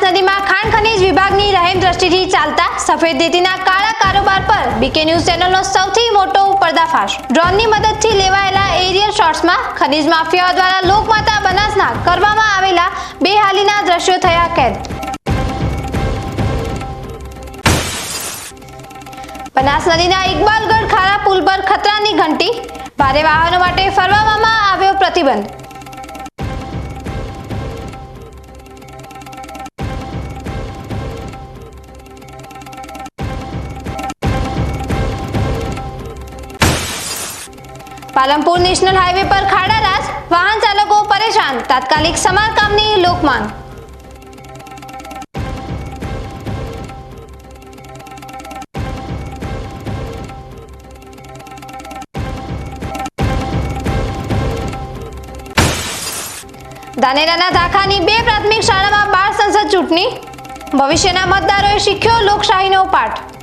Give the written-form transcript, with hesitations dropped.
નદીમાં ખાણ ખનીજ વિભાગની રહેમ દ્રષ્ટિથી ચાલતા સફેદ રેતીના કાળા કારોબાર પર બીકે ન્યૂઝ ચેનલનો સૌથી મોટો પર્દાફાશ। ડ્રોનની મદદથી લેવાયેલા એરિયલ શોટ્સમાં ખનીજ માફિયાઓ દ્વારા લોકમાતા બનાસના કરવામાં આવેલા બેહાલીના દ્રશ્યો થયા કેદ। બનાસ નદીના ઇકબાલગઢ ખારા પુલ પર ખતરાની ઘંટી, ભારે વાહનો માટે ફરવામાં આવ્યો પ્રતિબંધ। પાલનપુર નેશનલ હાઈવે પર ખાડા રાજ, વાહન ચાલકો પરેશાન, તાત્કાલિક સમારકામની લોકમાંગ। ધાનેરાના ધાખાની 2 પ્રાથમિક શાળામાં બાળ સંસદ ચૂંટણી, ભવિષ્યના મતદારોએ શીખ્યો લોકશાહીનો પાઠ।